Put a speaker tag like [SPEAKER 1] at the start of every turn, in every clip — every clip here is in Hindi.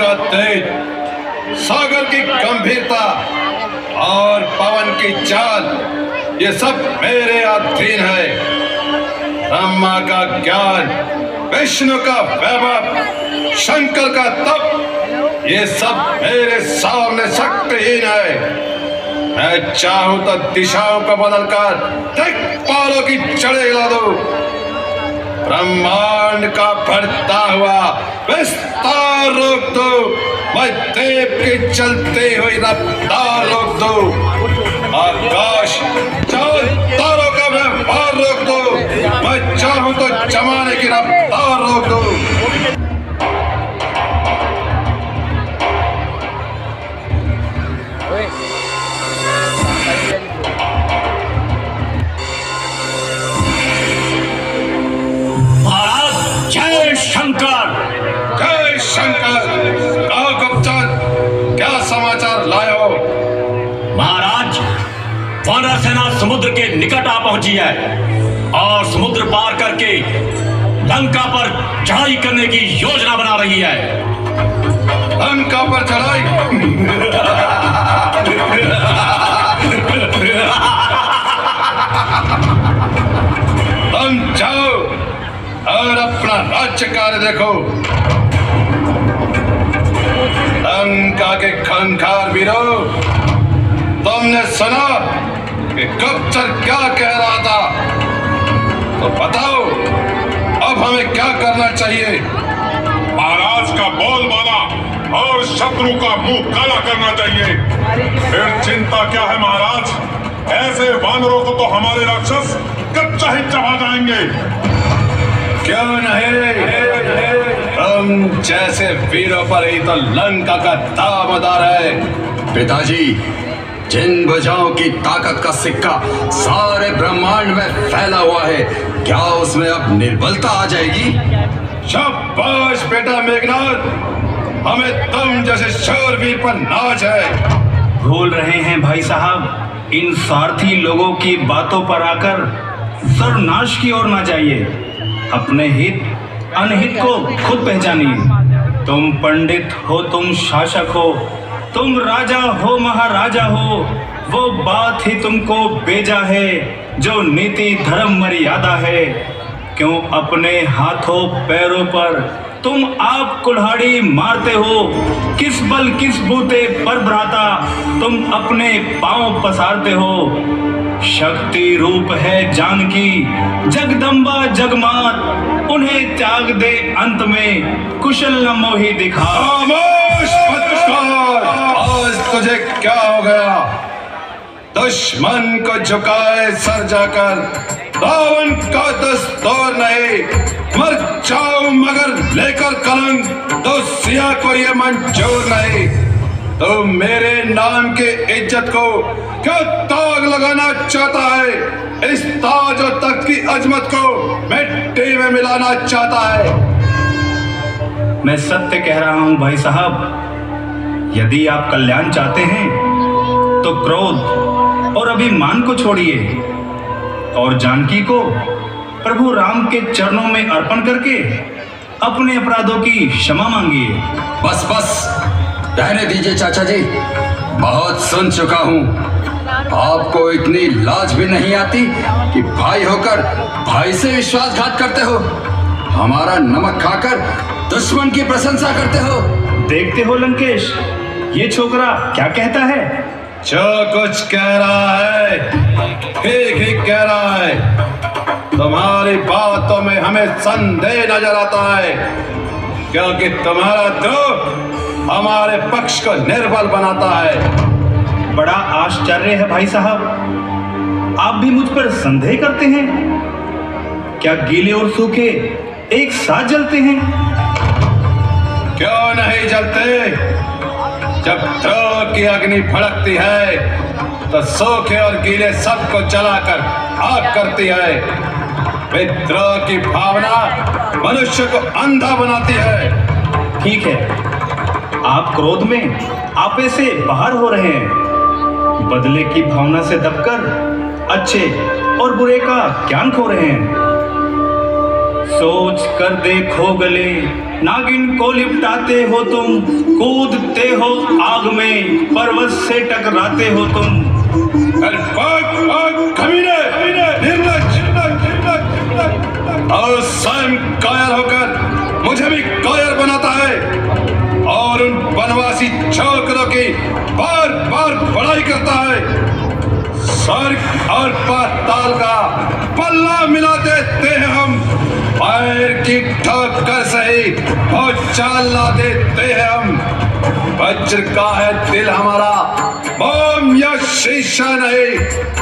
[SPEAKER 1] का तेज, सागर की गंभीरता और पवन की चाल, ये सब मेरे अधीन है। ब्रह्मा का ज्ञान, विष्णु का वैभव, शंकर का तप, ये सब मेरे सामने शक्तिहीन है। मैं चाहूं तो दिशाओं को बदलकर दिक्पालों की जड़ें हिला दूं, ब्रह्मांड का बढ़ता हुआ विस्तार रोक दूं, मैं देव की चलती हुई रफ्तार रोक दूं, आकाश चांद तारों का व्यवहार रोक दूं, मैं चाहूं तो जमाने की रफ्तार रोक दूं।
[SPEAKER 2] जय शंकर,
[SPEAKER 1] जय शंकर। कहो गुप्तचर, क्या समाचार लाए हो?
[SPEAKER 2] महाराज, वानर सेना समुद्र के निकट आ पहुंची है और समुद्र पार करके लंका पर चढ़ाई करने की योजना बना रही है।
[SPEAKER 1] लंका पर चढ़ाई? तुम जाओ और अपना राज्य कार्य देखो। लंका के खंखार वीरों, तुमने सुना कि गुप्तचर क्या कह रहा था? तो बताओ अब हमें क्या करना चाहिए?
[SPEAKER 3] महाराज का बोलबाला और शत्रु का मुंह काला करना चाहिए। फिर चिंता क्या है महाराज, ऐसे वानरों को तो हमारे राक्षस कच्चा ही चबा जाएंगे।
[SPEAKER 1] क्यों नहीं, तुम जैसे वीरों पर ही तो लंका का दामदार है।
[SPEAKER 4] पिताजी, जिन भुजाओं की ताकत का सिक्का सारे ब्रह्मांड में फैला हुआ है, क्या उसमें अब निर्बलता आ जाएगी?
[SPEAKER 1] शाबाश बेटा मेघनाथ, हमें तुम जैसे शूरवीर पर नाज है।
[SPEAKER 5] भूल रहे हैं भाई साहब, इन स्वार्थी लोगों की बातों पर आकर सर्वनाश की ओर ना जाइए। अपने हित अनहित को खुद पहचानिए। तुम पंडित हो, तुम शासक हो, तुम राजा हो, महाराजा हो, वो बात ही तुमको बेजा है जो नीति धर्म मर्यादा है। क्यों अपने हाथों पैरों पर तुम आप कुल्हाड़ी मारते हो? किस बल किस बूते पर भ्राता तुम अपने पांव पसारते हो? शक्ति रूप है जानकी, जगदम्बा जगमात, उन्हें त्याग दे अंत में, कुशल न मोही दिखा।
[SPEAKER 1] खामोश पत्रकार, आज तुझे क्या हो गया? दुश्मन को झुकाए सर जाकर, रावण का दस्तूर नहीं। मर जाओ मगर लेकर कलंक, तो सिया को ये मंजूर नहीं। तो मेरे नाम की इज्जत को क्या दाग लगाना चाहता है? इस ताज और तख्त की अजमत को मिट्टी में मिलाना चाहता है।
[SPEAKER 5] मैं सत्य कह रहा हूं भाई साहब, यदि आप कल्याण चाहते हैं तो क्रोध और अभिमान को छोड़िए और जानकी को प्रभु राम के चरणों में अर्पण करके अपने अपराधों की क्षमा मांगिए।
[SPEAKER 4] बस बस, रहने दीजिए चाचा जी, बहुत सुन चुका हूँ। आपको इतनी लाज भी नहीं आती कि भाई होकर भाई से विश्वासघात करते हो, हमारा नमक खाकर दुश्मन की प्रशंसा करते हो।
[SPEAKER 5] देखते हो लंकेश, ये छोकरा क्या कहता है?
[SPEAKER 1] जो कुछ कह रहा है ठीक ही कह रहा है। तुम्हारी बातों में हमें संदेह नजर आता है, क्योंकि तुम्हारा द्रोह हमारे पक्ष को निर्बल बनाता है।
[SPEAKER 5] बड़ा आश्चर्य है भाई साहब, आप भी मुझ पर संदेह करते हैं? क्या गीले और सूखे एक साथ जलते हैं?
[SPEAKER 1] क्यों नहीं जलते? जब द्रोह की अग्नि भड़कती है तो सूखे और गीले सबको जलाकर आग करती है। विद्रोह की भावना मनुष्य को अंधा बनाती है।
[SPEAKER 5] ठीक है, आप क्रोध में आपे से बाहर हो रहे हैं, बदले की भावना से दबकर अच्छे और बुरे का ज्ञान खो रहे हैं। सोच कर देखो गले, नागिन को लिपटाते हो तुम, कूदते हो आग में, पर्वत से टकराते हो तुम।
[SPEAKER 1] और स्वयं कायर होकर मुझे भी कायर बनाता है और उन बनवासी छोकरों की बार बार बड़ाई करता है। स्वर्ग और पाताल का पल्ला मिला देते हैं हम, पैर की ठोकर सही और चाल ला देते हैं हम। वज्र का है दिल हमारा, बम या शीशा नहीं,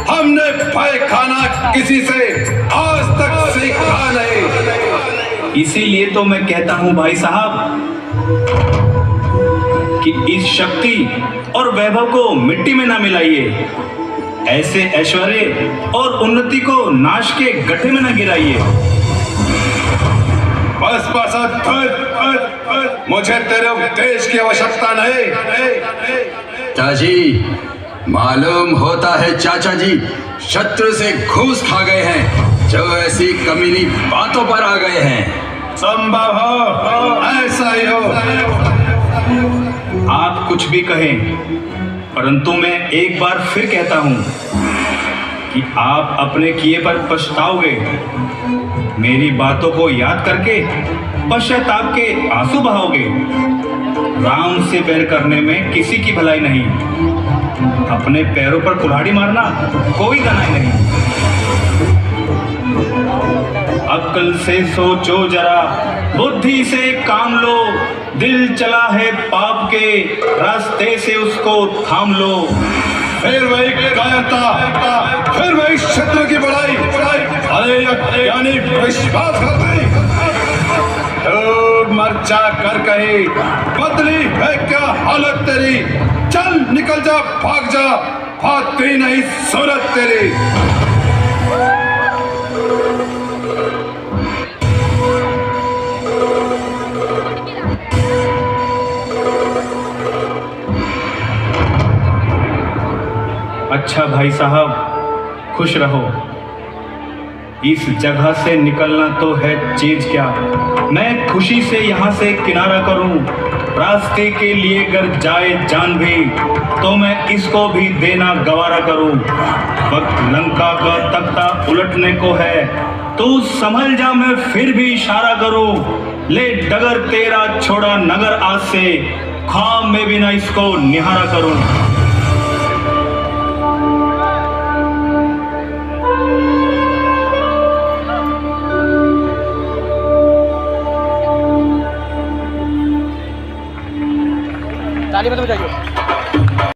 [SPEAKER 1] हमने भय खाना किसी से आज तक सीखा नहीं।
[SPEAKER 5] इसीलिए तो मैं कहता हूं भाई साहब कि इस शक्ति और वैभव को मिट्टी में ना मिलाइए, ऐसे ऐश्वर्य और उन्नति को नाश के गड्ढे में न गिराइए।
[SPEAKER 1] बस बस मुझे तेरे उपदेश की आवश्यकता नहीं।
[SPEAKER 4] चाची, मालूम होता है चाचा जी शत्रु से घूस खा गए हैं, जो ऐसी कमीनी बातों पर आ गए हैं।
[SPEAKER 1] संभव हो ऐसा ही हो।
[SPEAKER 5] आप कुछ भी कहें, परंतु मैं एक बार फिर कहता हूं कि आप अपने किए पर पछताओगे। मेरी बातों को याद करके पश्चाताप के आंसू बहाओगे। राम से बैर करने में किसी की भलाई नहीं, अपने पैरों पर कुल्हाड़ी मारना कोई गनाई नहीं। अक्ल से सोचो जरा, बुद्धि से काम लो, दिल चला है पाप के रास्ते से उसको थाम लो।
[SPEAKER 1] फिर वही कायरता, फिर वही शत्रु की बड़ाई, अरे यानी विश्वास करते तो मर्चा कर कहीं बदली है क्या हालत तेरी। चल निकल जा, भाग जा, भागती नहीं सूरत तेरी।
[SPEAKER 5] अच्छा भाई साहब, खुश रहो। इस जगह से निकलना तो है चीज क्या, मैं खुशी से यहाँ से किनारा करूँ। रास्ते के लिए अगर जाए जान भी तो मैं इसको भी देना गवारा करूँ। वक्त लंका का तख्ता उलटने को है, तू संभल जा, मैं फिर भी इशारा करूँ। ले डगर तेरा छोड़ा नगर आज से, ख्वाब में भी ना इसको निहारा करूँ।
[SPEAKER 6] ताली बजाइए।